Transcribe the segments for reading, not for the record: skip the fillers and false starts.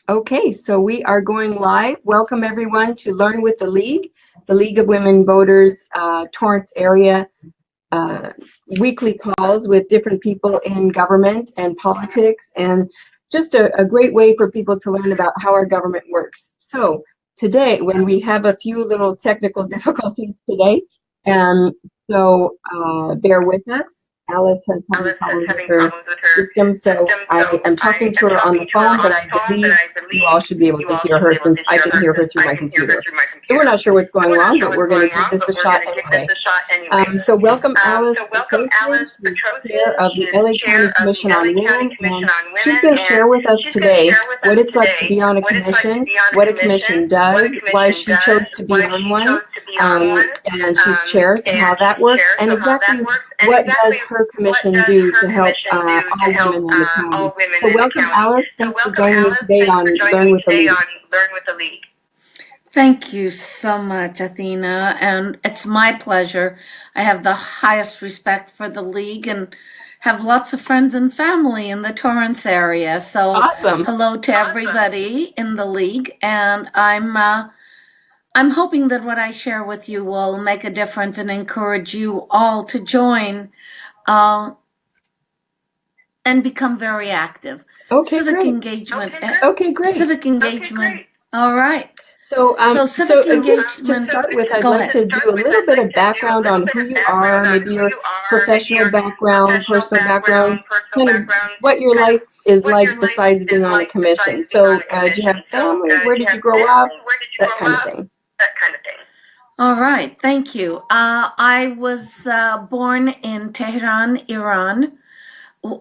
Okay, so we are going live. Welcome everyone to Learn with the League of Women Voters, Torrance area weekly calls with different people in government and politics, and just a great way for people to learn about how our government works. So today, when we have a few little technical difficulties today, and bear with us. Alice has having problems with her system, so I am talking to her on the phone, but I believe you all should be able to hear her since I can hear her through my computer. So we're not sure what's going on, but we're going to give this a shot anyway. So welcome Alice Petrossian, who's Chair of the LA County Commission on Women, and she's going to share with us today what it's like to be on a commission, what a commission does, why she chose to be on one, and she's chair, so how that works, and exactly what does her commission do to help all women in the county. So welcome Alice, thanks for joining me today on Learn with the League. Thank you so much, Athena, and it's my pleasure. I have the highest respect for the League and have lots of friends and family in the Torrance area. So awesome. Hello to everybody in the League, and I'm hoping that what I share with you will make a difference and encourage you all to join and become very active. Okay, civic great. engagement. Okay, great. Civic engagement. All right. So civic engagement. To start with, I'd like to do a little bit of background on who you are, maybe your professional background, personal background, kind of what your life is like besides being on a commission. So do you have family? Where did you grow up? That kind of thing. All right, thank you. I was born in Tehran, Iran,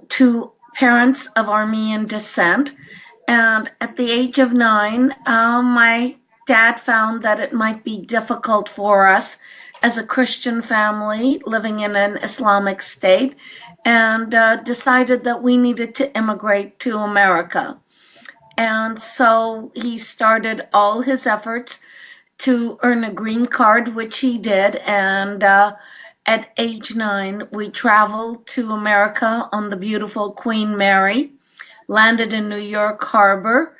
to parents of Armenian descent. And at the age of 9, my dad found that it might be difficult for us as a Christian family living in an Islamic state, and decided that we needed to immigrate to America. And so he started all his efforts to earn a green card, which he did. And at age 9, we traveled to America on the beautiful Queen Mary, landed in New York Harbor,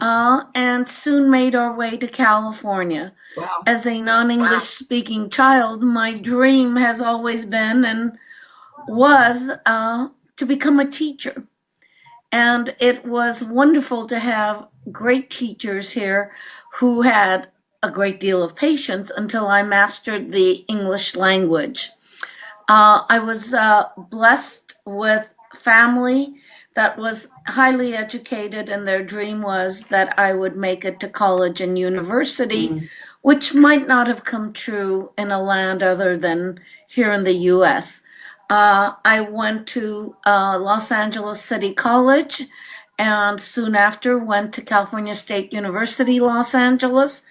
and soon made our way to California. Wow. As a non-English speaking child, my dream has always been and was to become a teacher. And it was wonderful to have great teachers here who had a great deal of patience until I mastered the English language. I was blessed with family that was highly educated, and their dream was that I would make it to college and university, which might not have come true in a land other than here in the U.S. I went to Los Angeles City College, and soon after went to California State University, Los Angeles,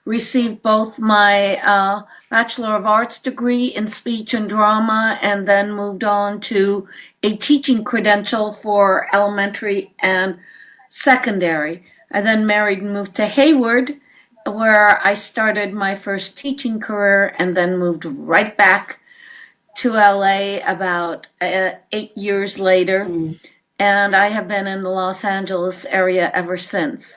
received both my Bachelor of Arts degree in speech and drama, and then moved on to a teaching credential for elementary and secondary. I then married and moved to Hayward, where I started my first teaching career, and then moved right back to LA about 8 years later. And I have been in the Los Angeles area ever since.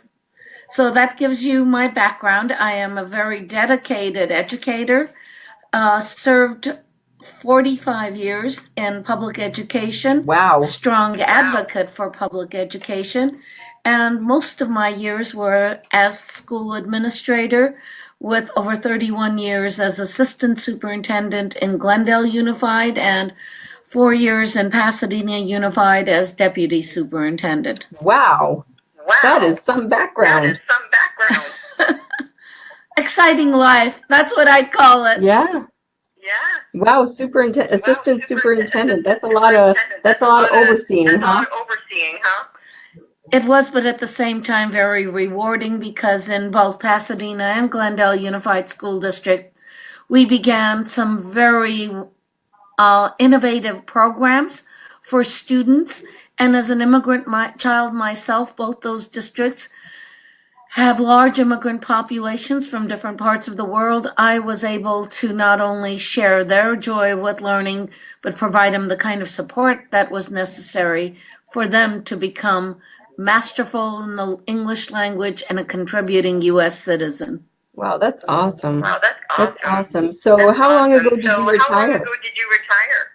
So that gives you my background. I am a very dedicated educator, served 45 years in public education. Wow. Strong advocate for public education. And most of my years were as school administrator, with over 31 years as assistant superintendent in Glendale Unified and 4 years in Pasadena Unified as deputy superintendent. Wow. That is some background. Exciting life. That's what I'd call it. Yeah. Wow, assistant superintendent. That's a lot of overseeing, huh? It was, but at the same time very rewarding, because in both Pasadena and Glendale Unified School District, we began some very innovative programs for students. And as an immigrant child myself, both those districts have large immigrant populations from different parts of the world. I was able to not only share their joy with learning, but provide them the kind of support that was necessary for them to become masterful in the English language, and a contributing U.S. citizen. Wow, that's awesome. Wow, that's That's awesome. awesome. So That's how long awesome. ago did you So how long retire? ago did you retire?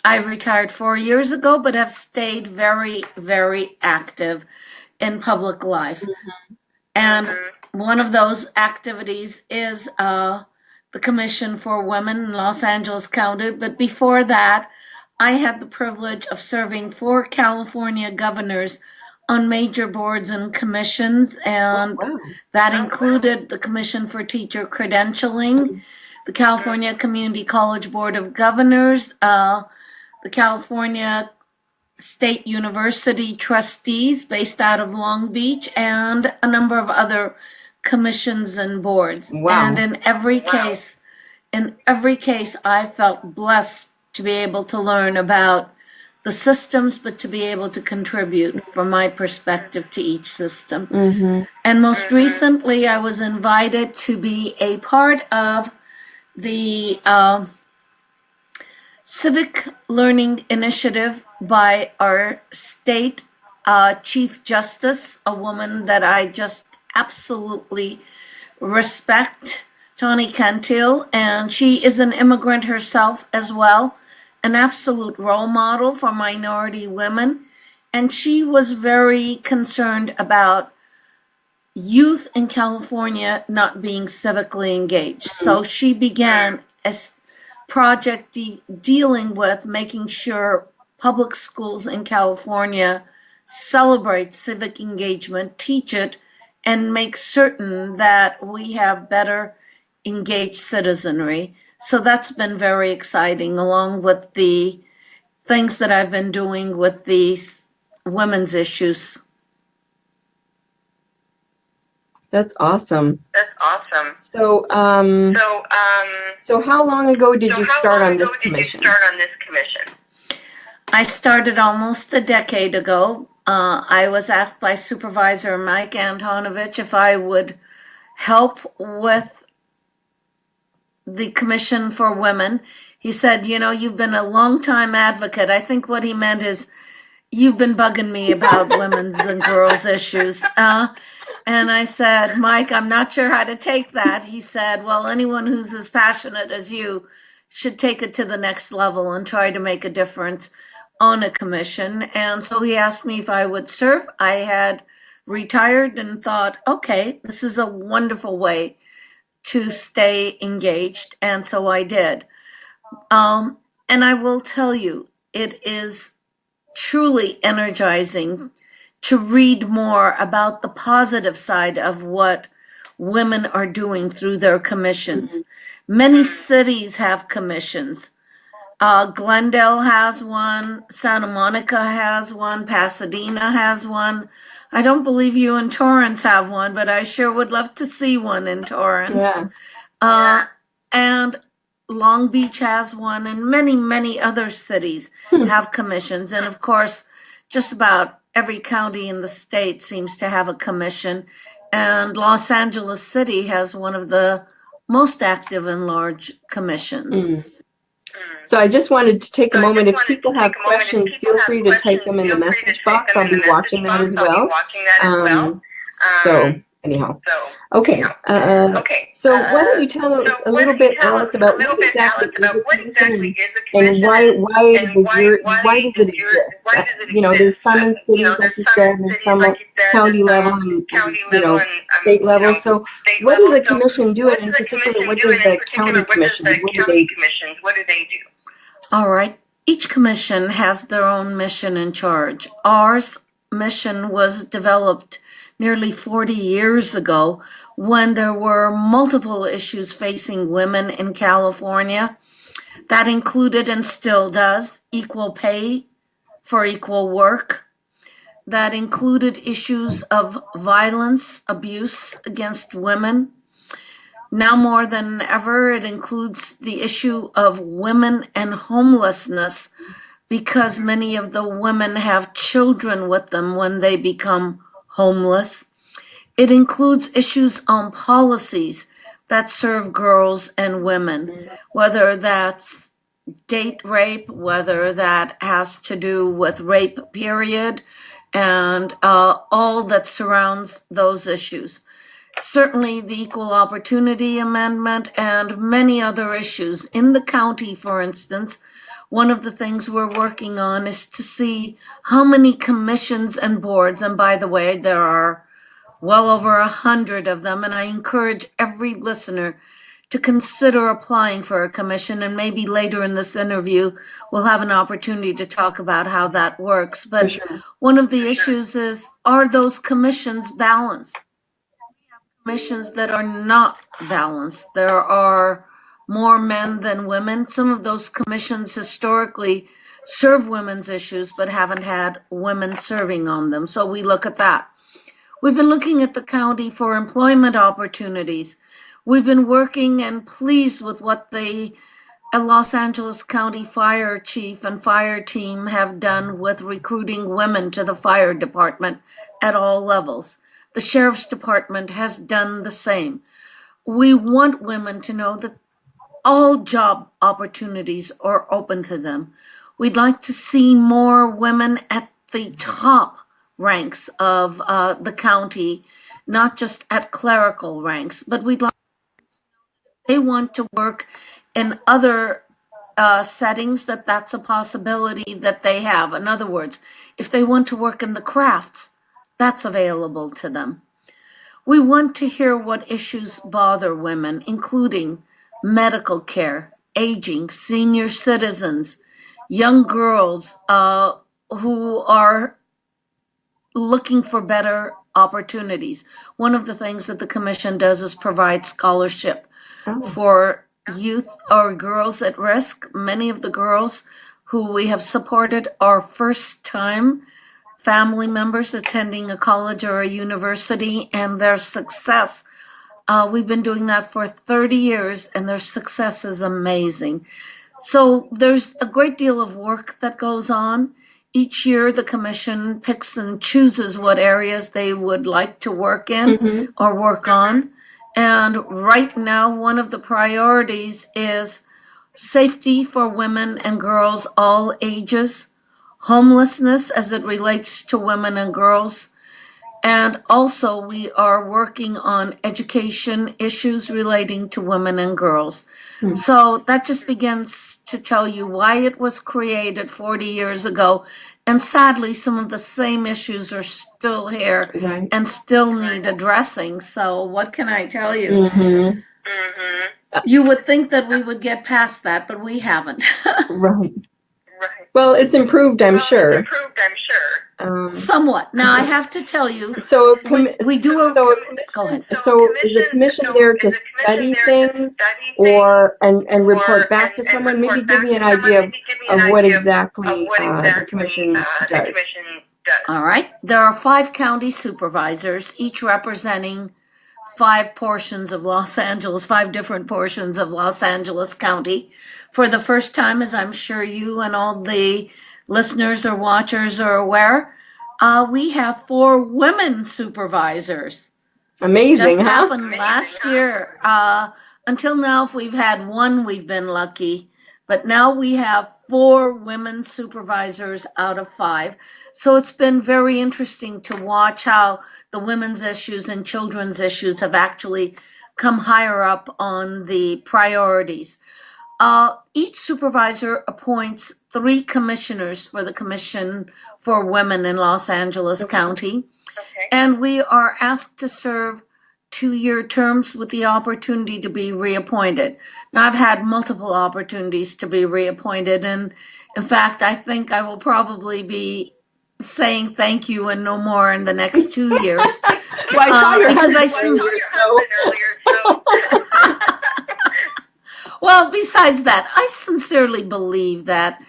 I retired 4 years ago, but have stayed very, very active in public life. And one of those activities is the Commission for Women in Los Angeles County. But before that, I had the privilege of serving 4 California governors on major boards and commissions, and Wow. that included the Commission for Teacher Credentialing, the California Community College Board of Governors, the California State University trustees based out of Long Beach, and a number of other commissions and boards. Wow. And in every case, I felt blessed to be able to learn about the systems, but to be able to contribute from my perspective to each system. And most recently, I was invited to be a part of the Civic Learning Initiative by our state Chief Justice, a woman that I just absolutely respect, Tawny Cantil, and she is an immigrant herself as well, an absolute role model for minority women. And she was very concerned about youth in California not being civically engaged. So she began a project dealing with making sure public schools in California celebrate civic engagement, teach it, and make certain that we have better engaged citizenry. So that's been very exciting, along with the things that I've been doing with these women's issues. That's awesome. That's awesome. So, so how long ago did you start on this commission? I started almost a decade ago. I was asked by Supervisor Mike Antonovich if I would help with the Commission for Women. He said, you know, you've been a long-time advocate. I think what he meant is you've been bugging me about women's and girls' issues. And I said, Mike, I'm not sure how to take that. He said, well, anyone who's as passionate as you should take it to the next level and try to make a difference on a commission. And so he asked me if I would serve. I had retired and thought, okay, this is a wonderful way to stay engaged. And so I did. And I will tell you, it is truly energizing to read more about the positive side of what women are doing through their commissions. Many cities have commissions. Glendale has one, Santa Monica has one, Pasadena has one. I don't believe you in Torrance have one, but I sure would love to see one in Torrance. Yeah. And Long Beach has one, and many, many other cities have commissions. And of course, just about every county in the state seems to have a commission. And Los Angeles City has one of the most active and large commissions. So I just wanted to take a moment. If people have questions, feel free to type them in the message box. I'll be watching that as well. So anyhow, okay. So why don't you tell us a little bit, Alice, about what exactly is a commission and why does it exist? You know, there's some in cities, like you said, and some at county level and state level. So what does a commission do, and in particular, what does the county commission do? What do they do? All right. Each commission has their own mission and charge. Ours mission was developed nearly 40 years ago when there were multiple issues facing women in California. That included, and still does, equal pay for equal work. That included issues of violence, abuse against women. Now more than ever, it includes the issue of women and homelessness, because many of the women have children with them when they become homeless. It includes issues on policies that serve girls and women, whether that's date rape, whether that has to do with rape, period, and all that surrounds those issues. Certainly the Equal Opportunity Amendment and many other issues. In the county, for instance, one of the things we're working on is to see how many commissions and boards, and by the way, there are well over 100 of them, and I encourage every listener to consider applying for a commission, and maybe later in this interview we'll have an opportunity to talk about how that works. But one of the issues is, are those commissions balanced? Commissions that are not balanced. There are more men than women. Some of those commissions historically serve women's issues but haven't had women serving on them. So we look at that. We've been looking at the county for employment opportunities. We've been working and pleased with what the Los Angeles County Fire Chief and fire team have done with recruiting women to the fire department at all levels. The Sheriff's Department has done the same. We want women to know that all job opportunities are open to them. We'd like to see more women at the top ranks of the county, not just at clerical ranks, but we'd like they want to work in other settings, that's a possibility that they have. In other words, if they want to work in the crafts, that's available to them. We want to hear what issues bother women, including medical care, aging, senior citizens, young girls who are looking for better opportunities. One of the things that the Commission does is provide scholarship for youth or girls at risk. Many of the girls who we have supported are first-time family members attending a college or a university, and their success, we've been doing that for 30 years, and their success is amazing. So there's a great deal of work that goes on. Each year, the Commission picks and chooses what areas they would like to work in or work on. And right now, one of the priorities is safety for women and girls all ages, homelessness as it relates to women and girls, and also we are working on education issues relating to women and girls. So that just begins to tell you why it was created 40 years ago, and sadly some of the same issues are still here and still need addressing. So what can I tell you? You would think that we would get past that, but we haven't. Right. Well, it's improved, I'm sure. Somewhat. Now I have to tell you, so we do a. So, go ahead. So is the commission there to study things or and report back to someone? Maybe give me an idea of what exactly the commission does. All right. There are 5 county supervisors, each representing 5 portions of Los Angeles, 5 different portions of Los Angeles County. For the first time, as I'm sure you and all the listeners or watchers are aware, we have 4 women supervisors. Amazing, Just happened last year. Until now, if we've had 1, we've been lucky. But now we have 4 women supervisors out of 5. So it's been very interesting to watch how the women's issues and children's issues have actually come higher up on the priorities. Each supervisor appoints 3 commissioners for the Commission for Women in Los Angeles County. And we are asked to serve 2-year terms with the opportunity to be reappointed. Now, I've had multiple opportunities to be reappointed, and in fact, I think I will probably be saying thank you and no more in the next 2 years. Because I see Well, besides that, I sincerely believe that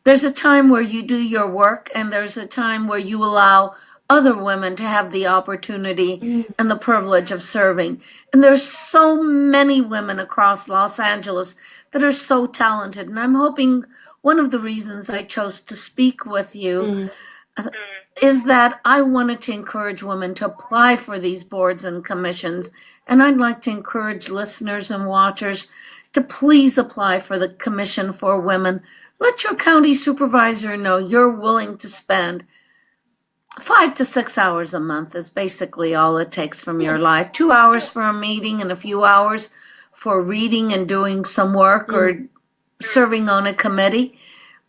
there's a time where you do your work and there's a time where you allow other women to have the opportunity and the privilege of serving. And there's so many women across Los Angeles that are so talented. And I'm hoping one of the reasons I chose to speak with you is that I wanted to encourage women to apply for these boards and commissions. And I'd like to encourage listeners and watchers to please apply for the Commission for Women. Let your county supervisor know you're willing to spend 5 to 6 hours a month is basically all it takes from your life. 2 hours for a meeting and a few hours for reading and doing some work or serving on a committee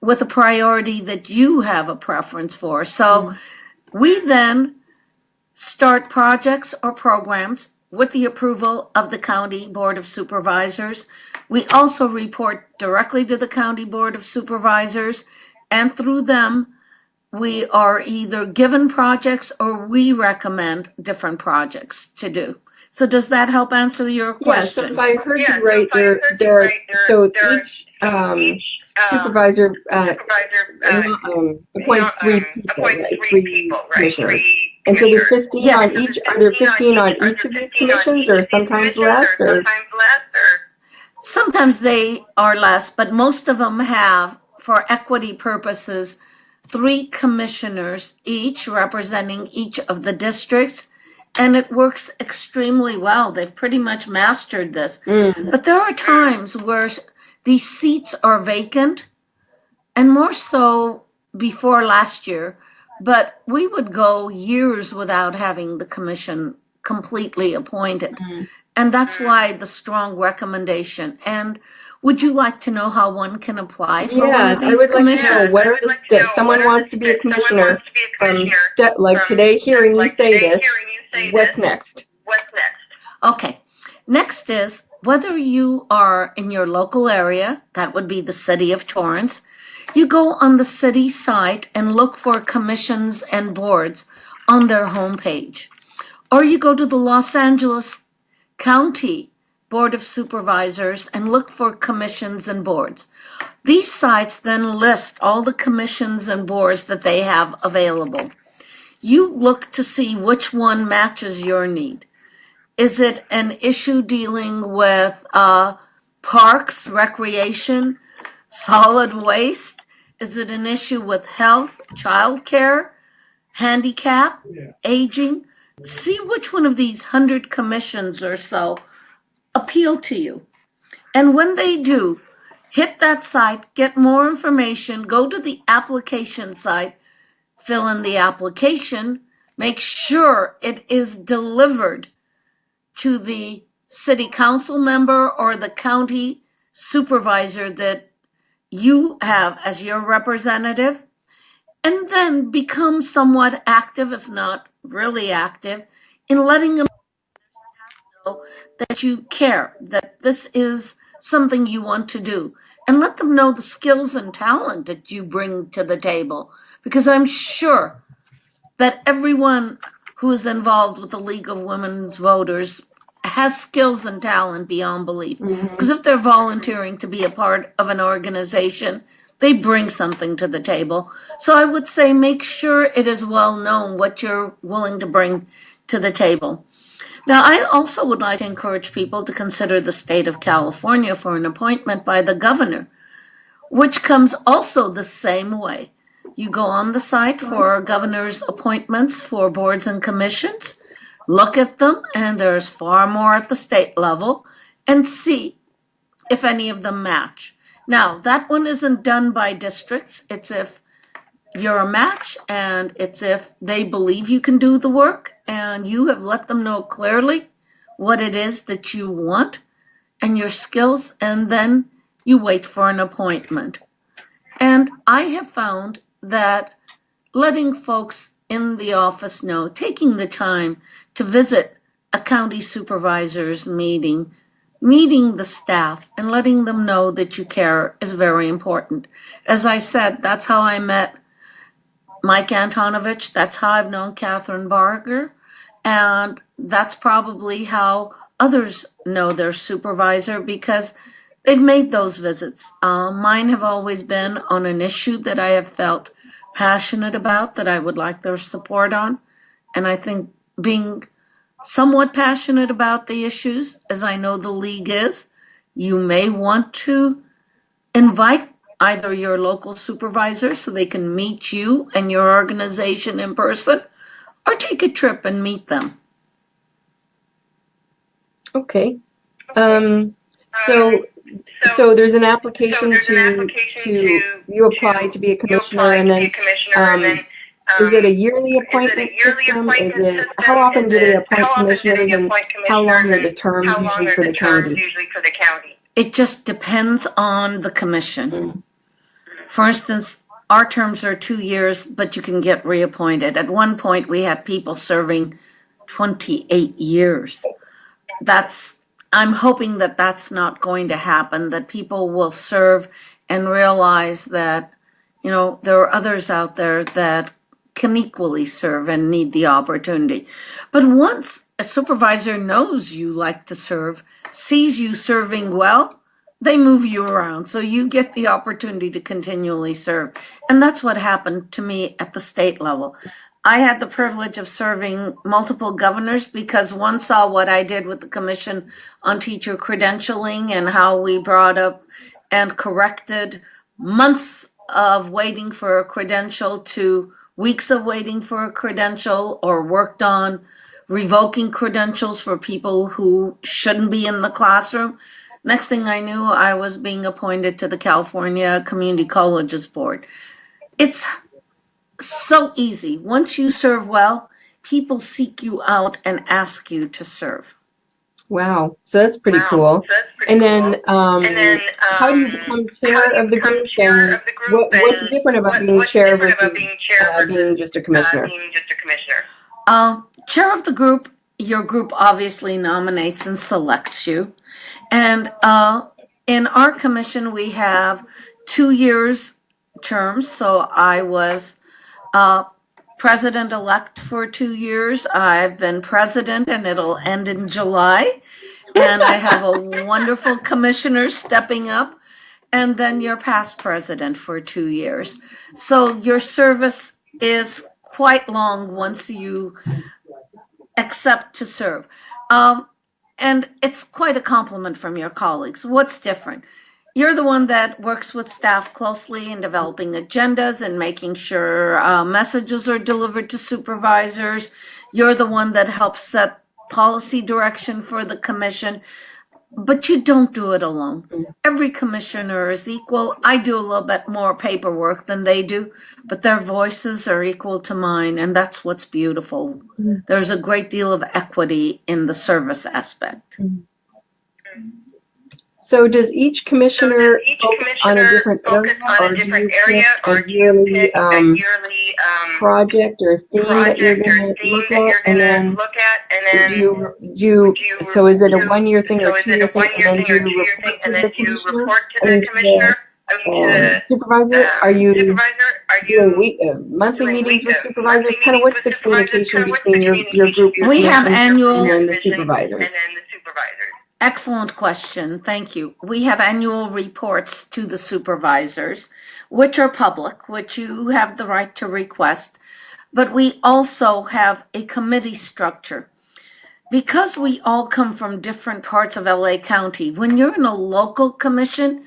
with a priority that you have a preference for. So we then start projects or programs with the approval of the County Board of Supervisors. We also report directly to the County Board of Supervisors, and through them, we are either given projects or we recommend different projects to do. So does that help answer your question? Yeah, so if I heard you right, so each supervisor appoints 3 people, right? 3 commissioners. And so there's 15 Yes. on each. Are there 15 on each of these commissions, or sometimes less, or? Sometimes they are less, but most of them have, for equity purposes, 3 commissioners each representing each of the districts, and it works extremely well. They've pretty much mastered this. But there are times where these seats are vacant, and more so before last year, but we would go years without having the commission completely appointed. And that's why the strong recommendation. And would you like to know how one can apply for one of these I would commissions? like to know, what are the steps? Someone wants to be a commissioner. Like today, hearing you say this, what's next? Okay. Next is whether you are in your local area, that would be the city of Torrance, you go on the city site and look for commissions and boards on their homepage. Or you go to the Los Angeles County Board of Supervisors and look for commissions and boards. These sites then list all the commissions and boards that they have available. You look to see which one matches your need. Is it an issue dealing with parks, recreation, solid waste? Is it an issue with health, childcare, handicap, aging? See which one of these 100 commissions or so appeal to you. And when they do, hit that site, get more information, go to the application site, fill in the application, make sure it is delivered to the city council member or the county supervisor that you have as your representative, and then become somewhat active, if not really active, in letting them know that you care, that this is something you want to do, and let them know the skills and talent that you bring to the table. Because I'm sure that everyone who is involved with the League of Women's Voters has skills and talent beyond belief. Because if they're volunteering to be a part of an organization, they bring something to the table. So I would say make sure it is well known what you're willing to bring to the table. Now, I also would like to encourage people to consider the state of California for an appointment by the governor, which comes also the same way. You go on the site for governor's appointments for boards and commissions, look at them, and there's far more at the state level, and see if any of them match. Now, that one isn't done by districts. It's if you're a match, and it's if they believe you can do the work, and you have let them know clearly what it is that you want and your skills, and then you wait for an appointment. And I have found that letting folks in the office know, taking the time to visit a county supervisor's meeting the staff and letting them know that you care is very important. As I said, that's how I met Mike Antonovich. That's how I've known Catherine Barger. And that's probably how others know their supervisor, because they've made those visits. Mine have always been on an issue that I have felt passionate about, that I would like their support on. And I think being somewhat passionate about the issues, as I know the League is, you may want to invite either your local supervisor so they can meet you and your organization in person, or take a trip and meet them. Okay. So there's an application to you apply to be a commissioner, and then Is it a yearly appointment system? Is it, how often do they appoint commissioners, and how long are the terms usually for the county? It just depends on the commission. Mm. For instance, our terms are 2 years, but you can get reappointed. At one point, we had people serving 28 years. I'm hoping that that's not going to happen, that people will serve and realize that, there are others out there that can equally serve and need the opportunity. But once a supervisor knows you like to serve, sees you serving well, they move you around. So you get the opportunity to continually serve. And that's what happened to me at the state level. I had the privilege of serving multiple governors because one saw what I did with the Commission on Teacher Credentialing and how we brought up and corrected months of waiting for a credential to weeks of waiting for a credential, or worked on revoking credentials for people who shouldn't be in the classroom. Next thing I knew, I was being appointed to the California Community Colleges Board. It's so easy. Once you serve well, people seek you out and ask you to serve. Wow, so that's pretty cool. And then, how do you become chair of the group, and what's different about being chair versus being just a commissioner? Chair of the group, your group obviously nominates and selects you. And in our commission, we have 2 years terms. So I was president-elect for 2 years. I've been president, and it'll end in July. And I have a wonderful commissioner stepping up. And then you're past president for 2 years. So your service is quite long once you accept to serve. And it's quite a compliment from your colleagues. What's different? You're the one that works with staff closely in developing agendas and making sure messages are delivered to supervisors. You're the one that helps set policy direction for the commission, but you don't do it alone. Every commissioner is equal. I do a little bit more paperwork than they do, but their voices are equal to mine, and that's what's beautiful. There's a great deal of equity in the service aspect. So does each commissioner focus on a different area, or do you pick a yearly project or theme that you're going to look at, and then so is it a 1-year thing or 2-year thing, and then do you report to the commissioner, I mean to the supervisor? Are you doing monthly meetings with supervisors? Kind of what's the communication between your group and the supervisors? Excellent question. Thank you. We have annual reports to the supervisors, which are public, which you have the right to request. But we also have a committee structure. Because we all come from different parts of LA County, when you're in a local commission,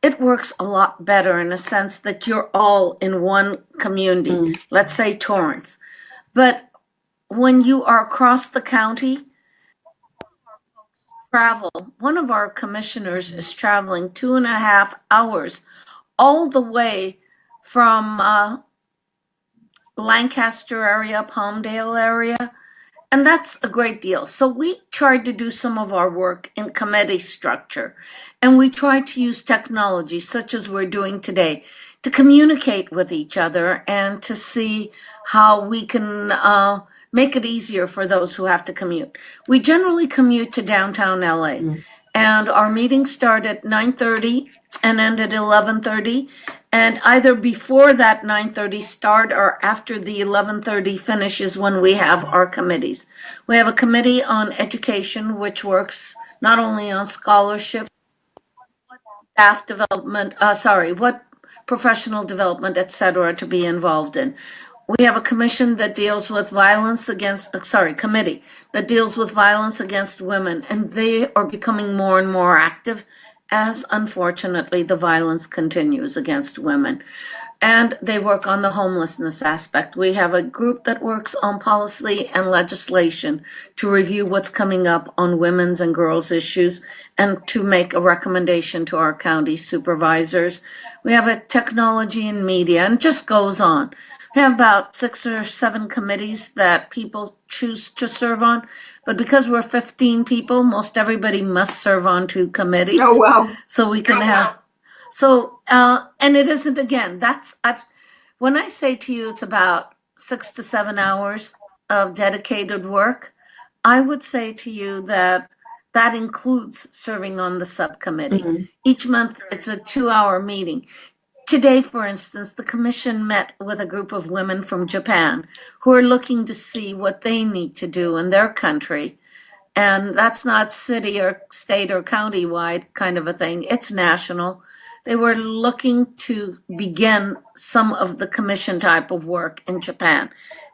it works a lot better in a sense that you're all in one community, let's say Torrance. But when you are across the county, one of our commissioners is traveling 2.5 hours all the way from Lancaster area, Palmdale area, and that's a great deal. So we tried to do some of our work in committee structure, and we tried to use technology such as we're doing today to communicate with each other and to see how we can make it easier for those who have to commute. We generally commute to downtown LA, and our meetings start at 9:30 and end at 11:30, and either before that 9:30 start or after the 11:30 finish is when we have our committees. We have a committee on education, which works not only on scholarship, staff development, what professional development, etc., to be involved in. We have a commission that deals with committee that deals with violence against women, and they are becoming more and more active as, unfortunately, the violence continues against women. And they work on the homelessness aspect. We have a group that works on policy and legislation to review what's coming up on women's and girls' issues and to make a recommendation to our county supervisors. We have a technology and media, and it just goes on. have about 6 or 7 committees that people choose to serve on, but because we're 15 people, most everybody must serve on 2 committees. Oh, wow. So we can have, and it isn't, again, when I say to you it's about 6 to 7 hours of dedicated work, I would say to you that that includes serving on the subcommittee. Mhm. Each month it's a 2-hour meeting. Today, for instance, the commission met with a group of women from Japan who are looking to see what they need to do in their country. And that's not city or state or county wide kind of a thing. It's national. They were looking to begin some of the commission type of work in Japan.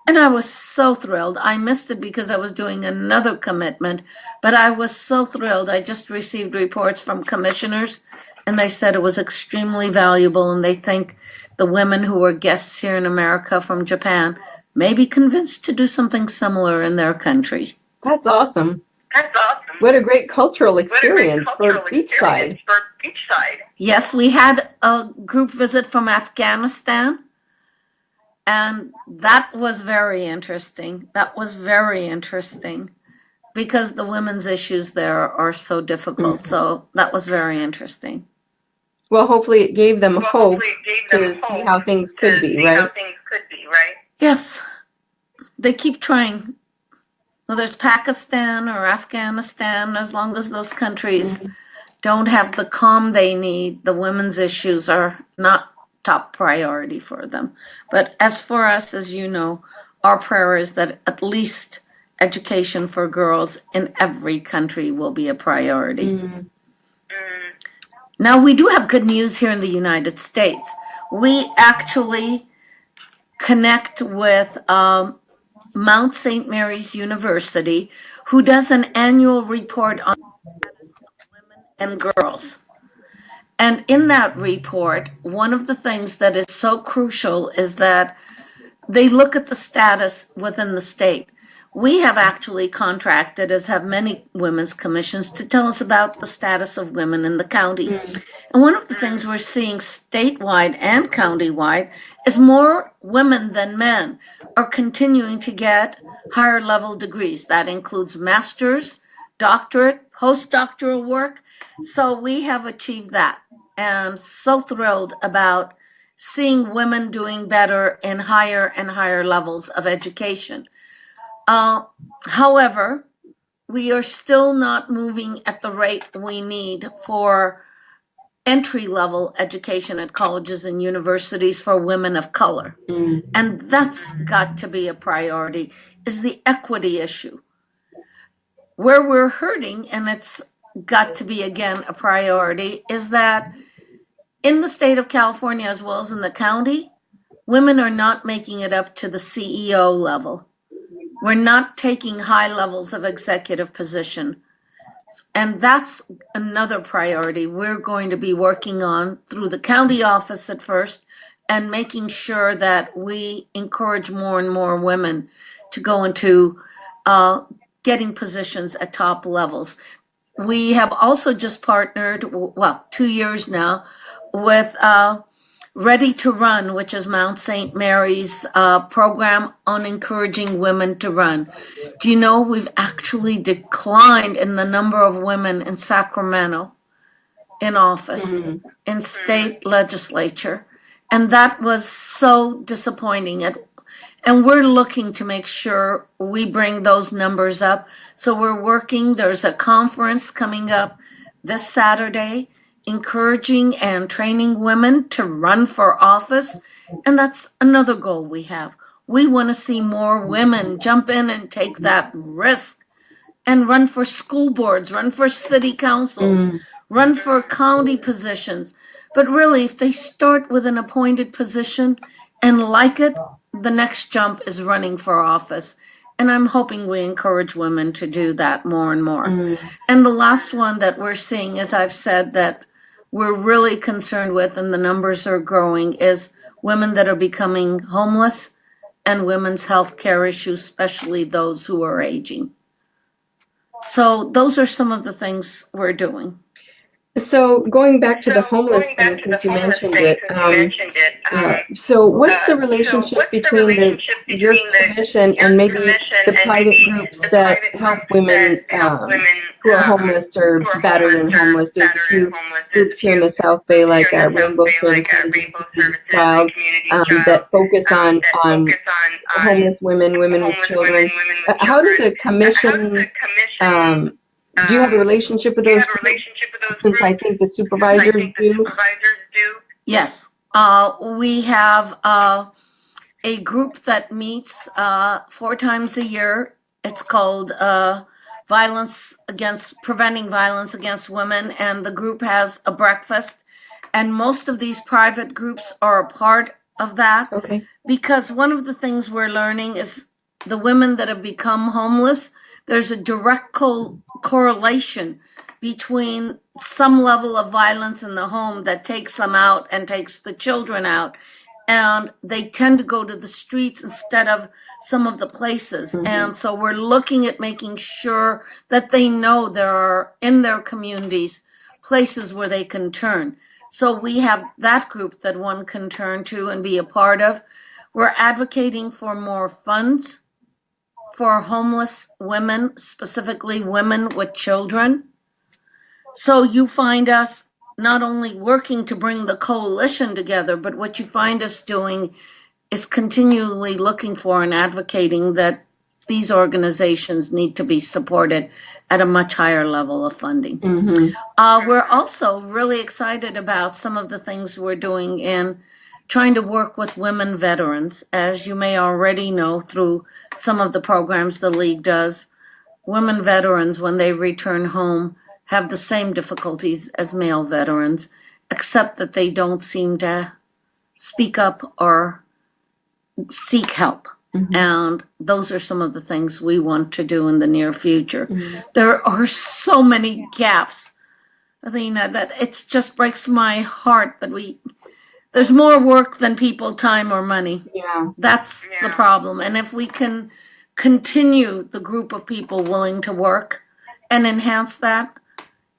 And I was so thrilled. I missed it because I was doing another commitment, but I was so thrilled. I just received reports from commissioners, and they said it was extremely valuable, and they think the women who were guests here in America from Japan may be convinced to do something similar in their country. That's awesome. That's awesome. What a great cultural What a great experience cultural for each side. experience for each side. Yes, we had a group visit from Afghanistan, and that was very interesting. That was very interesting because the women's issues there are so difficult. So that was very interesting. Well, hopefully it gave them hope Hopefully it gave them to see hope how things to could be, see how right? things could be, right? Yes, they keep trying. Whether it's Pakistan or Afghanistan, as long as those countries don't have the calm they need, the women's issues are not top priority for them. But as for us, as you know, our prayer is that at least education for girls in every country will be a priority. Mm. Now, we do have good news here in the United States. We actually connect with Mount St. Mary's University, who does an annual report on the status of women and girls. And in that report, one of the things that is so crucial is that they look at the status within the state. We have actually contracted, as have many women's commissions, to tell us about the status of women in the county. And one of the things we're seeing statewide and countywide is more women than men are continuing to get higher level degrees. That includes master's, doctorate, postdoctoral work. So we have achieved that. And so thrilled about seeing women doing better in higher and higher levels of education. However, we are still not moving at the rate we need for entry-level education at colleges and universities for women of color. And that's got to be a priority, is the equity issue. Where we're hurting, and it's got to be, again, a priority, is that in the state of California, as well as in the county, women are not making it up to the CEO level. We're not taking high levels of executive position. And that's another priority we're going to be working on through the county office at first, and making sure that we encourage more and more women to go into getting positions at top levels. We have also just partnered, 2 years now, with Ready to Run, which is Mount St. Mary's program on encouraging women to run. Do you know we've actually declined in the number of women in Sacramento in office, in state legislature? And that was so disappointing. And we're looking to make sure we bring those numbers up. So we're working. There's a conference coming up this Saturday, encouraging and training women to run for office. And that's another goal we have. We want to see more women jump in and take that risk and run for school boards, run for city councils, run for county positions. But really, if they start with an appointed position and like it, the next jump is running for office. And I'm hoping we encourage women to do that more and more. And the last one that we're seeing, as I've said, that we're really concerned with, and the numbers are growing, is women that are becoming homeless and women's health care issues, especially those who are aging. So those are some of the things we're doing. So going back to the homeless thing, since you mentioned it, so what's the relationship between your commission and maybe the private groups that help women who are homeless or battered and homeless? There's a few groups here in the South Bay, like Rainbow Services, Child, that focus on homeless women, women with children. How does a commission do you have a relationship with those groups? Since I think the supervisors do. Yes. We have a group that meets 4 times a year. It's called Preventing Violence Against Women, and the group has a breakfast. And most of these private groups are a part of that. Okay. Because one of the things we're learning is the women that have become homeless, there's a direct correlation between some level of violence in the home that takes them out and takes the children out. And they tend to go to the streets instead of some of the places. Mm-hmm. And so we're looking at making sure that they know there are in their communities places where they can turn. So we have that group that one can turn to and be a part of. We're advocating for more funds for homeless women, specifically women with children. So you find us not only working to bring the coalition together, but what you find us doing is continually looking for and advocating that these organizations need to be supported at a much higher level of funding. Mm-hmm. We're also really excited about some of the things we're doing in trying to work with women veterans. As you may already know through some of the programs the League does, women veterans, when they return home, have the same difficulties as male veterans, except that they don't seem to speak up or seek help. Mm-hmm. And those are some of the things we want to do in the near future. Mm-hmm. There are so many gaps, Athena, that it just breaks my heart that there's more work than people, time, or money. Yeah. That's the problem. And if we can continue the group of people willing to work and enhance that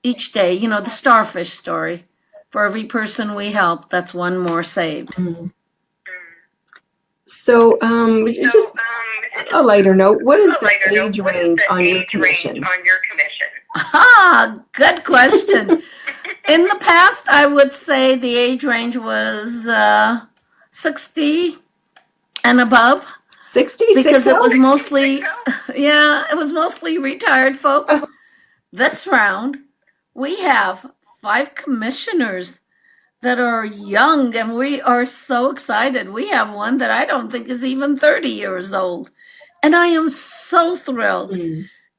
each day, the starfish story, for every person we help, that's one more saved. Mm-hmm. So, just a lighter note, what is the age range on your commission? Good question. In the past, I would say the age range was 60 and above. 60? Because it was mostly, it was mostly retired folks. Oh. This round, we have 5 commissioners that are young, and we are so excited. We have one that I don't think is even 30 years old. And I am so thrilled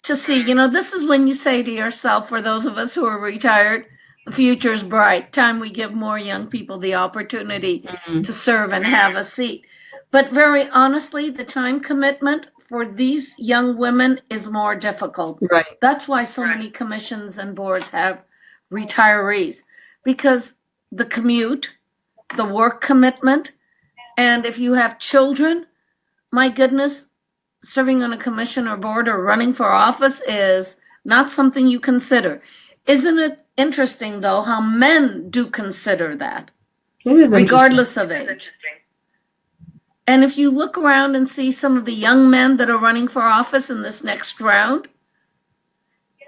to see, this is when you say to yourself, for those of us who are retired, the future's bright. Time we give more young people the opportunity to serve and have a seat. But very honestly, the time commitment for these young women is more difficult. Right. That's why so many commissions and boards have retirees, because the commute, the work commitment, and if you have children, my goodness, serving on a commission or board or running for office is not something you consider. Isn't it interesting, though, how men do consider that, it is regardless of age? And if you look around and see some of the young men that are running for office in this next round,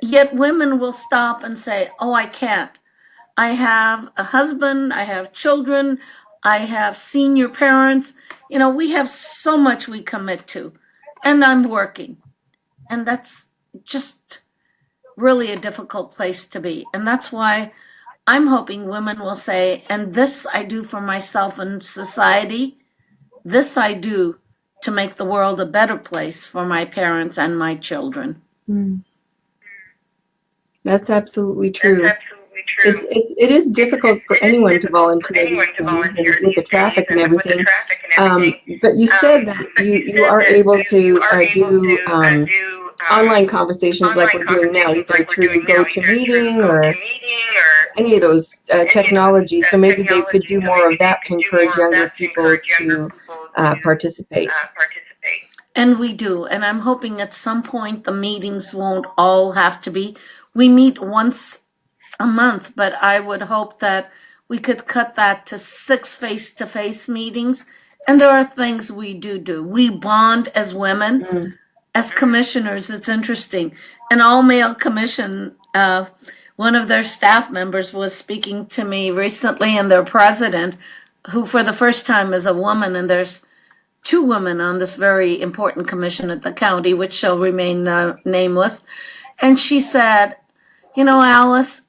yet women will stop and say, oh, I can't. I have a husband, I have children, I have senior parents. We have so much we commit to, and I'm working. And that's just really a difficult place to be. And that's why I'm hoping women will say, and this I do for myself and society, this I do to make the world a better place for my parents and my children. That's absolutely true. It is difficult for anyone to volunteer these days, and with the traffic and everything. But you said that you are able to do online conversations like we're doing now, either through GoToMeeting or any of those technologies. So maybe they could do more of that to encourage younger people to participate. And we do. And I'm hoping at some point the meetings won't all have to be. We meet once a month, but I would hope that we could cut that to 6 face-to-face meetings. And there are things we do. We bond as women, as commissioners. It's interesting. An all-male commission, one of their staff members was speaking to me recently, and their president, who for the first time is a woman, and there's 2 women on this very important commission at the county, which shall remain nameless. And she said, you know, Alice,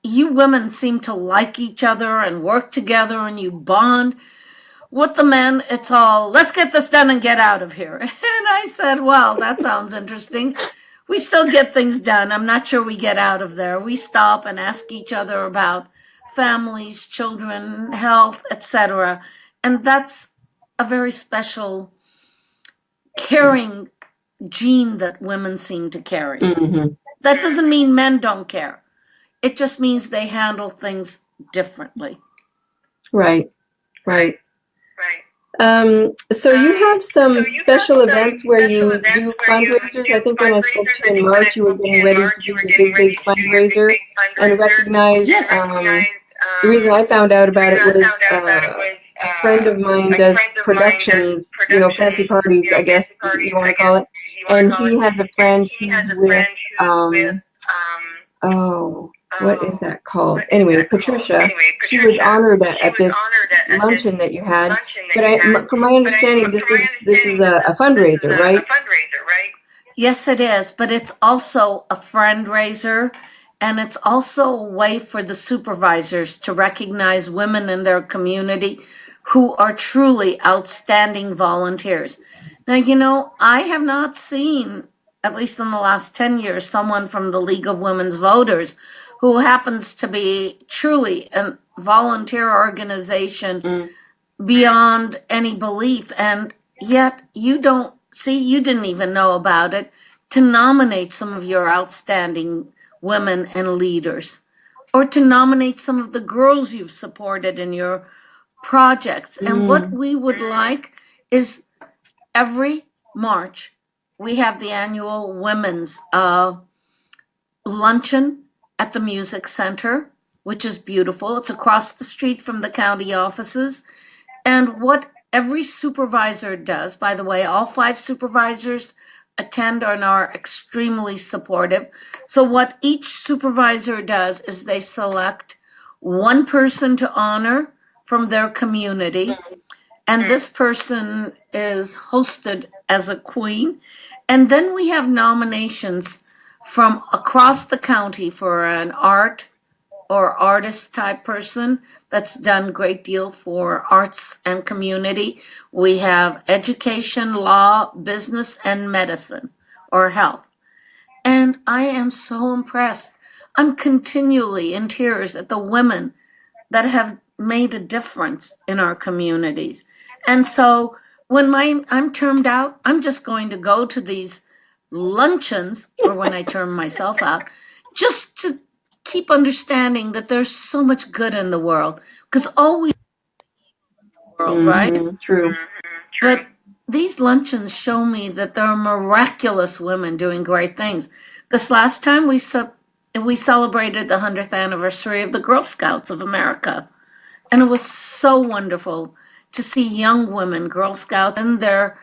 you women seem to like each other and work together and you bond. With the men, it's all, let's get this done and get out of here. And I said, well, that sounds interesting. We still get things done. I'm not sure we get out of there. We stop and ask each other about families, children, health, etc. And that's a very special caring gene that women seem to carry. That doesn't mean men don't care. It just means they handle things differently. Right. So you have some special events where you do fundraisers. I think when I spoke to you in March, you were getting ready to do a big fundraiser and recognize. The reason I found out about it was a friend of mine does productions, you know, fancy parties, I guess you want to call it. And he has a friend who's with, what is that called? Anyway, Patricia, she was honored at this luncheon that you had. But from my understanding, this is a fundraiser, right? Yes, it is. But it's also a fundraiser, and it's also a way for the supervisors to recognize women in their community who are truly outstanding volunteers. Now, you know, I have not seen, at least in the last 10 years, someone from the League of Women's Voters who happens to be truly a volunteer organization beyond any belief. And yet you didn't even know about it, to nominate some of your outstanding women and leaders, or to nominate some of the girls you've supported in your projects. And what we would like is every March, we have the annual women's luncheon at the Music Center, which is beautiful. It's across the street from the county offices. And what every supervisor does, by the way, all 5 supervisors attend and are extremely supportive. So what each supervisor does is they select one person to honor from their community. And this person is hosted as a queen. And then we have nominations from across the county for an art or artist type person that's done a great deal for arts and community. We have education, law, business, and medicine or health. And I am so impressed. I'm continually in tears at the women that have made a difference in our communities. And so when I'm termed out, I'm just going to go to these luncheons, or when I term myself out, just to keep understanding that there's so much good in the world, because always the world, right? True. But these luncheons show me that there are miraculous women doing great things. This last time we celebrated the 100th anniversary of the Girl Scouts of America, and it was so wonderful to see young women, Girl Scouts, and their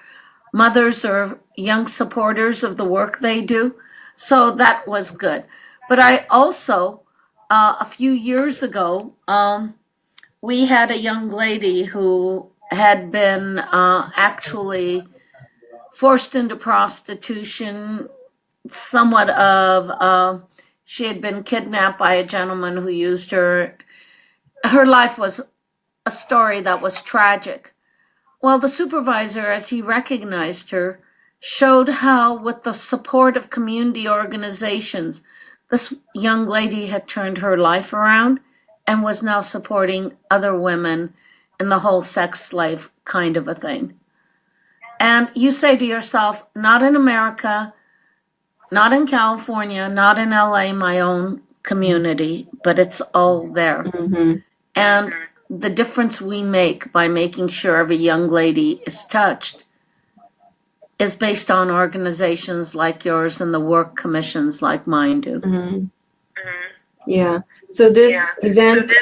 mothers or young supporters of the work they do. So that was good. But I also, a few years ago, we had a young lady who had been actually forced into prostitution, somewhat of, she had been kidnapped by a gentleman who used her. Her life was a story that was tragic. Well, the supervisor, as he recognized her, showed how, with the support of community organizations, this young lady had turned her life around and was now supporting other women in the whole sex slave kind of a thing. And you say to yourself, not in America, not in California, not in LA, my own community, but it's all there. And the difference we make by making sure every young lady is touched is based on organizations like yours and the work commissions like mine do. Yeah. So this event,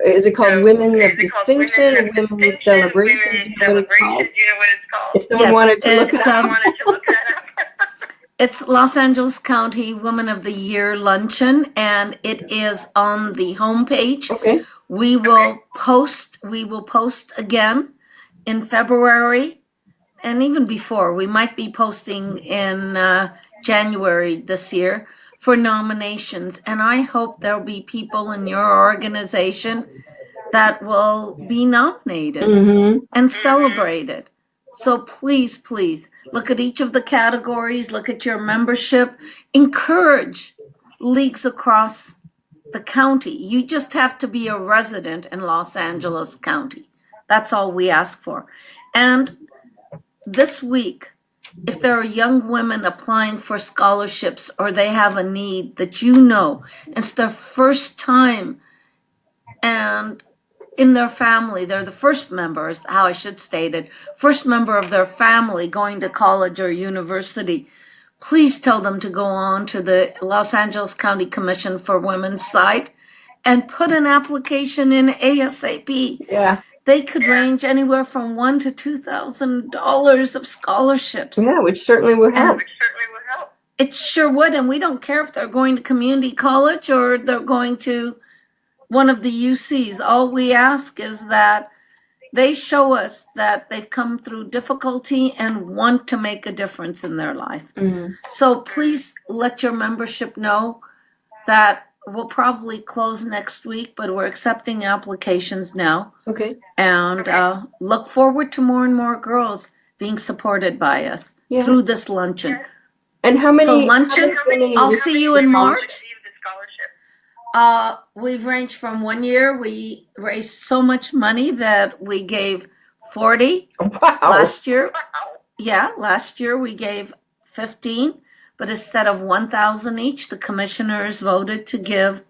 is it called Women of Distinction or Women with Celebration? Do you know what it's called? If someone Yes, wanted to look it it's, up. It's Los Angeles County Women of the Year Luncheon, and it is on the homepage. Okay. We will post again in February, and even before. We might be posting in January this year for nominations, and I hope there'll be people in your organization that will be nominated and celebrated. So please, please look at each of the categories, look at your membership, encourage leagues across the county. You just have to be a resident in Los Angeles County. That's all we ask for. And this week, if there are young women applying for scholarships or they have a need that you know, it's their first time and in their family, they're the first member, is how I should state it, first member of their family going to college or university, please tell them to go on to the Los Angeles County Commission for Women's site and put an application in ASAP. Yeah. They could range anywhere from $1,000 to $2,000 of scholarships. Yeah, which certainly would help. It sure would, and we don't care if they're going to community college or they're going to one of the UCs. All we ask is that they show us that they've come through difficulty and want to make a difference in their life. So please let your membership know that we'll probably close next week, but we're accepting applications now. Okay. And look forward to more and more girls being supported by us through this luncheon. And how many? So luncheon, I'll see you in March. We've ranged from 1 year, we raised so much money that we gave 40. Wow. Last year, last year we gave 15, but instead of 1,000 each, the commissioners voted to give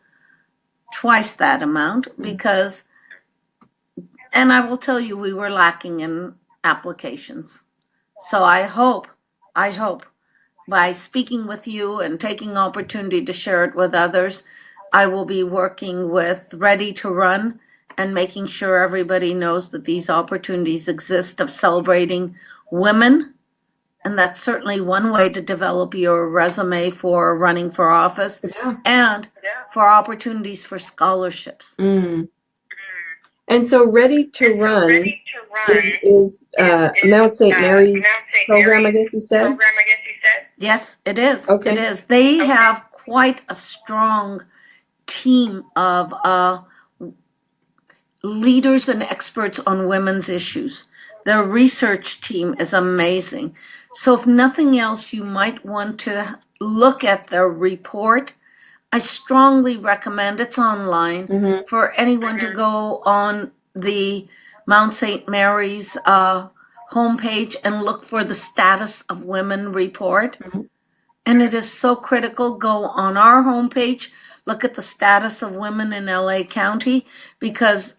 twice that amount because, and I will tell you, we were lacking in applications. So I hope by speaking with you and taking opportunity to share it with others, I will be working with Ready to Run and making sure everybody knows that these opportunities exist of celebrating women. And that's certainly one way to develop your resume for running for office and for opportunities for scholarships. And so Ready to Run is Mount St. Mary's program, I guess you said? Yes, it is. Okay. It is. They have quite a strong team of leaders and experts on women's issues. Their research team is amazing. So if nothing else, you might want to look at their report. I strongly recommend, it's online, for anyone to go on the Mount St. Mary's homepage and look for the Status of Women report. And it is so critical. Go on our homepage, look at the status of women in LA County, because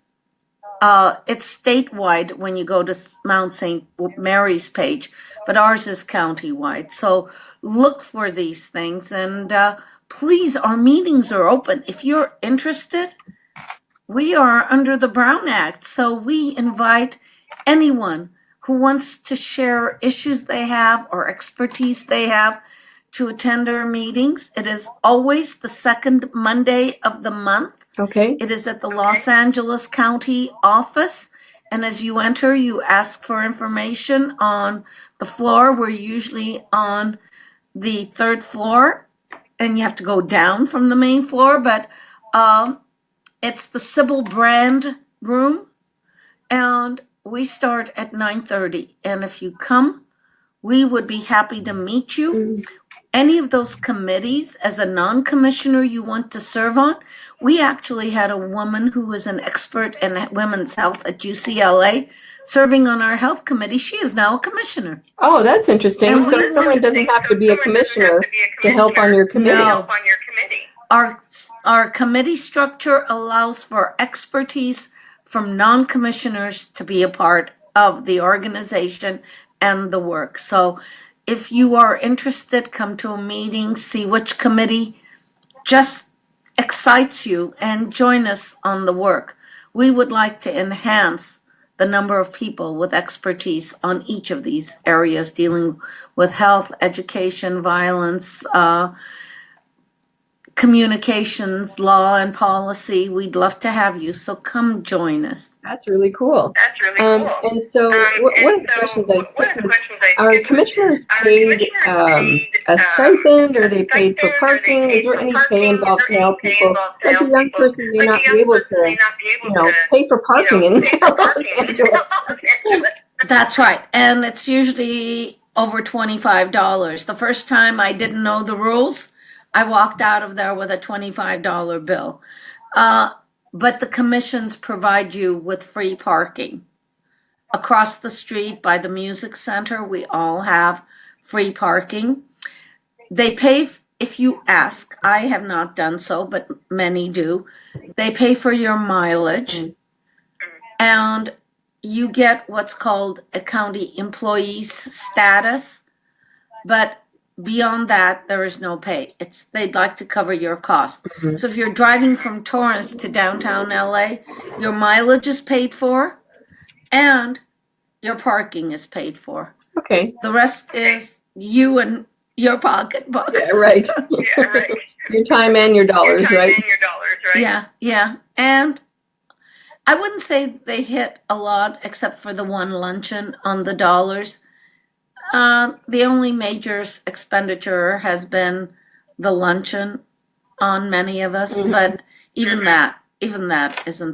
it's statewide when you go to Mount St. Mary's page, but ours is countywide. So look for these things, and please, our meetings are open. If you're interested, we are under the Brown Act, so we invite anyone who wants to share issues they have or expertise they have to attend our meetings. It is always the second Monday of the month. Okay. It is at the Los Angeles County office. And as you enter, you ask for information on the floor. We're usually on the third floor, and you have to go down from the main floor, but it's the Sybil Brand room, and we start at 9:30. And if you come, we would be happy to meet you. Any of those committees, as a non-commissioner you want to serve on, we actually had a woman who was an expert in women's health at UCLA serving on our health committee. She is now a commissioner. Oh, that's interesting. And so someone doesn't have to be a commissioner to help on your committee. No. Our committee structure allows for expertise from non-commissioners to be a part of the organization and the work. So if you are interested, come to a meeting, see which committee just excites you, and join us on the work. We would like to enhance the number of people with expertise on each of these areas dealing with health, education, violence, communications, law, and policy. We'd love to have you, so come join us. That's really cool. That's really cool. And so one of the questions I skipped was, are commissioners paid a stipend, or are they paid for parking? Is there any pay involved to help people? Like a young person may not be able to, pay for parking in Los Angeles. That's right. And it's usually over $25. The first time I didn't know the rules, I walked out of there with a $25 bill. But the commissions provide you with free parking. Across the street by the music center, we all have free parking. They pay, if you ask, I have not done so, but many do. They pay for your mileage, and you get what's called a county employee's status, but beyond that, there is no pay. They'd like to cover your costs. Mm-hmm. So if you're driving from Torrance to downtown LA, your mileage is paid for and your parking is paid for. Okay. The rest is you and your pocketbook. Yeah, right. Yeah, right. Your time and your dollars, right? Yeah. And I wouldn't say they hit a lot except for the one luncheon on the dollars. The only major expenditure has been the luncheon on many of us, but even that isn't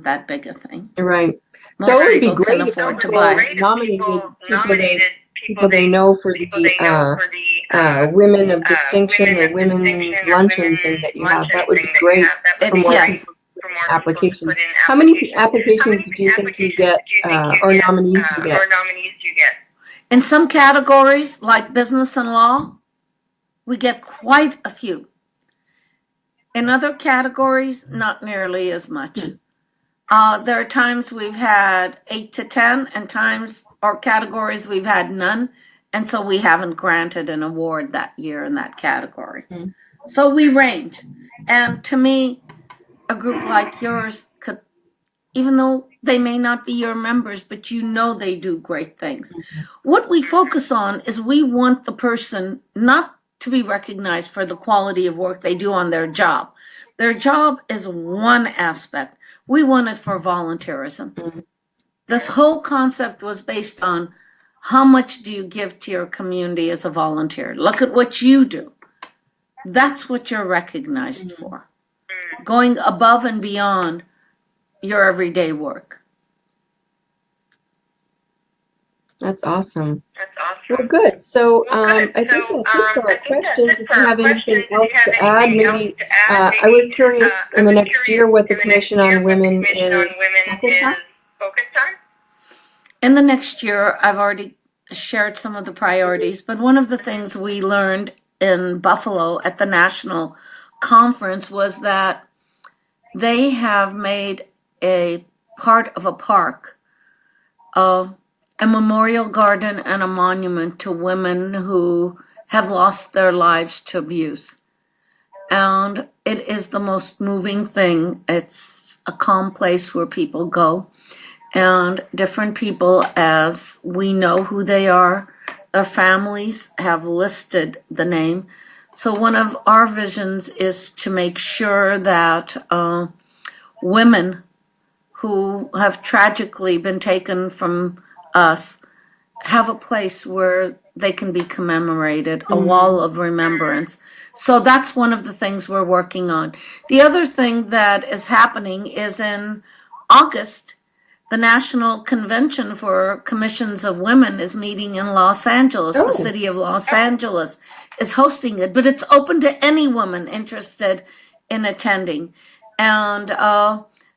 that big a thing. Right. Most So it would be people great can if afford to people buy. nominated people they know for the Women of Distinction or Women's Luncheon thing that you have. That would be great for more Yes. people to put in applications. How many applications do you think you get, or nominees do you get? In some categories, like business and law, we get quite a few. In other categories, not nearly as much. There are times we've had 8 to 10, and times or categories we've had none, and so we haven't granted an award that year in that category. So we range. And to me, a group like yours could, even though they may not be your members, but you know they do great things. What we focus on is we want the person not to be recognized for the quality of work they do on their job. Their job is one aspect. We want it for volunteerism. This whole concept was based on how much do you give to your community as a volunteer? Look at what you do. That's what you're recognized for. Going above and beyond your everyday work. That's awesome. Well, good. So I think that's it for our questions. If you have anything else to add, maybe I was curious in the next year what the Commission on Women is focused on. In the next year, I've already shared some of the priorities, but one of the things we learned in Buffalo at the national conference was that they have made a part of a park, a memorial garden and a monument to women who have lost their lives to abuse. And it is the most moving thing. It's a calm place where people go. And different people, as we know who they are, their families have listed the name. So one of our visions is to make sure that women who have tragically been taken from us have a place where they can be commemorated, a wall of remembrance. So that's one of the things we're working on. The other thing that is happening is in August, the National Convention for Commissions of Women is meeting in Los Angeles. The city of Los Angeles is hosting it, but it's open to any woman interested in attending. And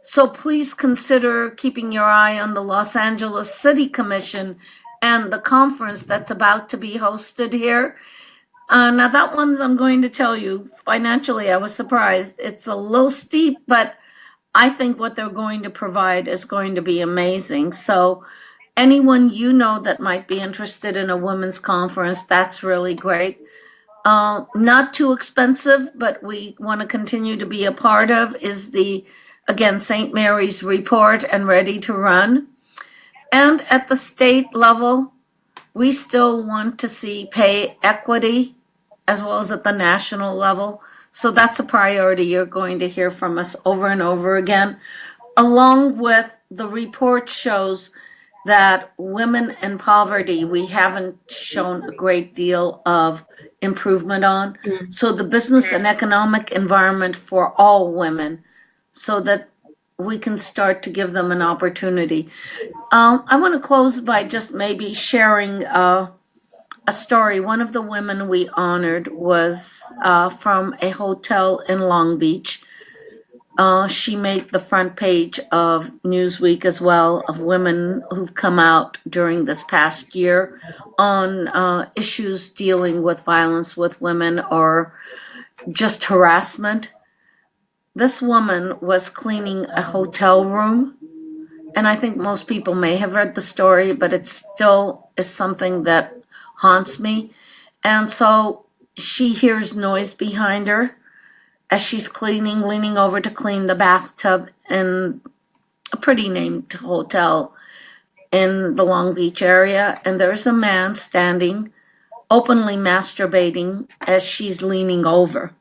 so please consider keeping your eye on the Los Angeles City Commission and the conference that's about to be hosted here. Now that one's, I'm going to tell you, financially I was surprised. It's a little steep, but I think what they're going to provide is going to be amazing. So anyone you know that might be interested in a women's conference, that's really great. Not too expensive, but we want to continue to be a part of, is the, again, St. Mary's report and Ready to Run. And at the state level, we still want to see pay equity as well as at the national level. So that's a priority you're going to hear from us over and over again. Along with the report shows that women in poverty, we haven't shown a great deal of improvement on. So the business and economic environment for all women, so that we can start to give them an opportunity. I want to close by just maybe sharing a story. One of the women we honored was from a hotel in Long Beach. She made the front page of Newsweek as well, of women who've come out during this past year on issues dealing with violence with women or just harassment. This woman was cleaning a hotel room, and I think most people may have read the story, but it still is something that haunts me. And so she hears noise behind her as she's cleaning, leaning over to clean the bathtub in a pretty named hotel in the Long Beach area. And there's a man standing, openly masturbating as she's leaning over.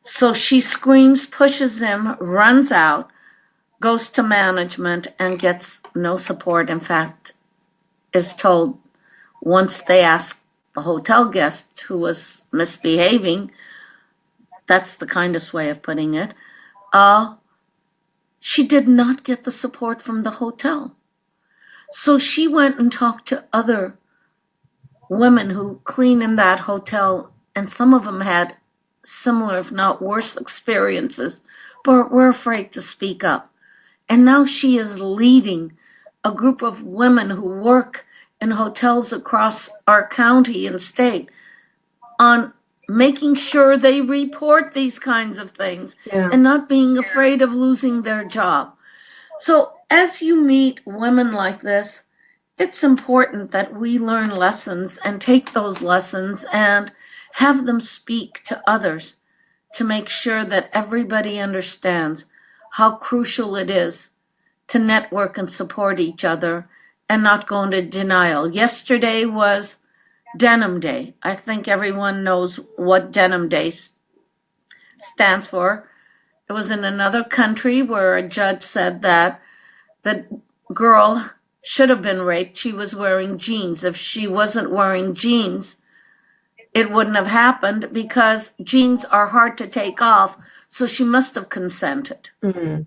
So she screams, pushes him, runs out, goes to management, and gets no support. In fact, is told once they ask the hotel guest who was misbehaving, that's the kindest way of putting it, she did not get the support from the hotel. So she went and talked to other women who clean in that hotel, and some of them had similar, if not worse, experiences, but were afraid to speak up. And now she is leading a group of women who work in hotels across our county and state on making sure they report these kinds of things and not being afraid of losing their job. So as you meet women like this, it's important that we learn lessons and take those lessons and have them speak to others to make sure that everybody understands how crucial it is to network and support each other and not go into denial. Yesterday was Denim Day. I think everyone knows what Denim Day stands for. It was in another country where a judge said that the girl should have been raped. She was wearing jeans. If she wasn't wearing jeans, it wouldn't have happened because jeans are hard to take off, so she must have consented. Mm-hmm.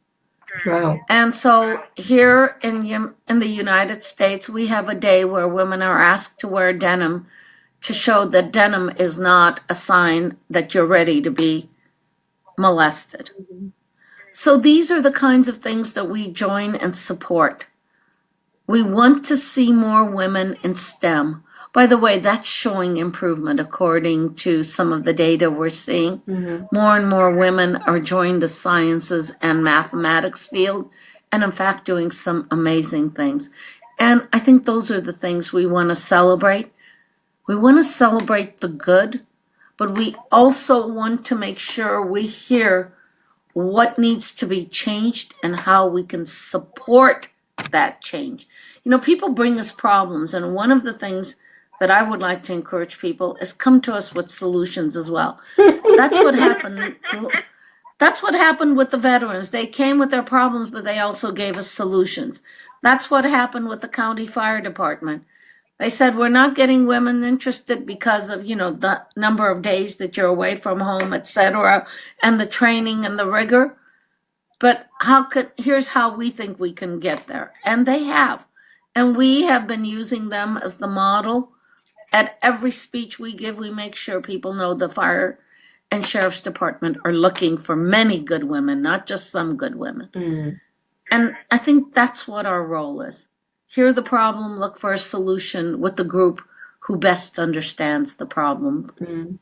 Wow. And so here in the United States, we have a day where women are asked to wear denim to show that denim is not a sign that you're ready to be molested. Mm-hmm. So these are the kinds of things that we join and support. We want to see more women in STEM. By the way, that's showing improvement according to some of the data we're seeing. Mm-hmm. More and more women are joining the sciences and mathematics field, and in fact doing some amazing things. And I think those are the things we want to celebrate. We want to celebrate the good, but we also want to make sure we hear what needs to be changed and how we can support that change. You know, people bring us problems, and one of the things that I would like to encourage people is come to us with solutions as well. That's what happened. That's what happened with the veterans. They came with their problems, but they also gave us solutions. That's what happened with the county fire department. They said, we're not getting women interested because of, the number of days that you're away from home, etc., and the training and the rigor. But here's how we think we can get there. And they have. And we have been using them as the model. At every speech we give, we make sure people know the fire and sheriff's department are looking for many good women, not just some good women. Mm. And I think that's what our role is. Hear the problem, look for a solution with the group who best understands the problem. Mm.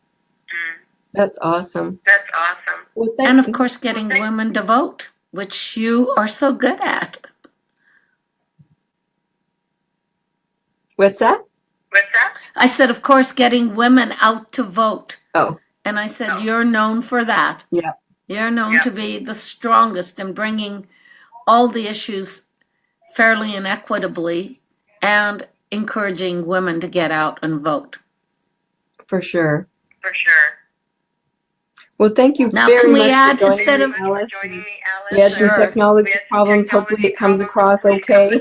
That's awesome. That's awesome. Well, and of course, getting women to vote, which you are so good at. What's that? What's that? I said, of course, getting women out to vote. Oh, And I said, you're known for that. yeah, You're known to be the strongest in bringing all the issues fairly and equitably and encouraging women to get out and vote. for sure. For sure. Well, thank you Now, very can we much add, for joining instead me, of, Alice. Joining me, Alice. We had some Sure. technology problems. Hopefully it comes across okay.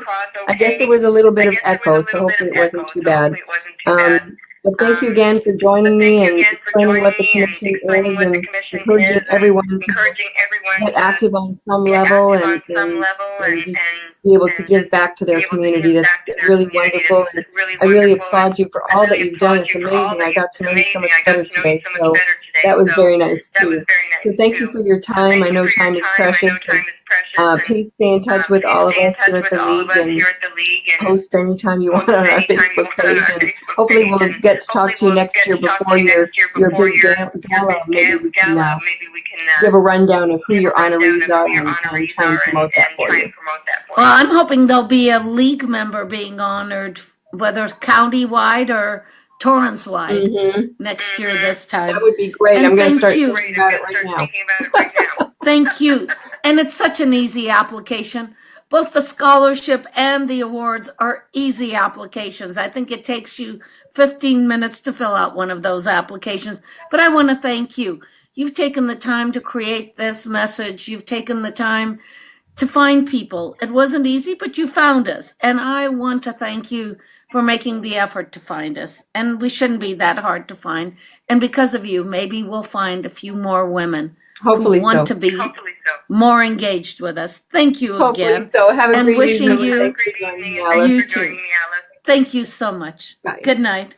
I guess there was a little bit of echo, so hopefully it wasn't too bad. But thank you again for joining me and explaining what the commission is and encouraging everyone to get active on some level and just be able to give back to their community. That's really wonderful. And I really applaud you for all that you've done. It's amazing. I got to know you so much better today. So that was very nice too. So thank you for your time. I know time is precious. And, please stay in touch with all of us here at the League and post anytime you want on our Facebook page. And hopefully we'll get to talk to you next year before your big gala. Maybe we can give a rundown of who your honorees are and try and promote that for you. well, I'm hoping there'll be a League member being honored, whether it's county-wide or Torrance-wide next year this time. That would be great. And I'm going to thank start you. thinking about it right now. Thank you. And it's such an easy application. Both the scholarship and the awards are easy applications. I think it takes you 15 minutes to fill out one of those applications. But I want to thank you. You've taken the time to create this message. You've taken the time to find people. It wasn't easy, but you found us. And I want to thank you for making the effort to find us. And we shouldn't be that hard to find. And because of you, maybe we'll find a few more women Hopefully who want so. to be more engaged with us. Thank you Hopefully again. so. Have a And great wishing evening. you- Thanks for joining me, Alice. You too. Thank you so much. Bye. Good night.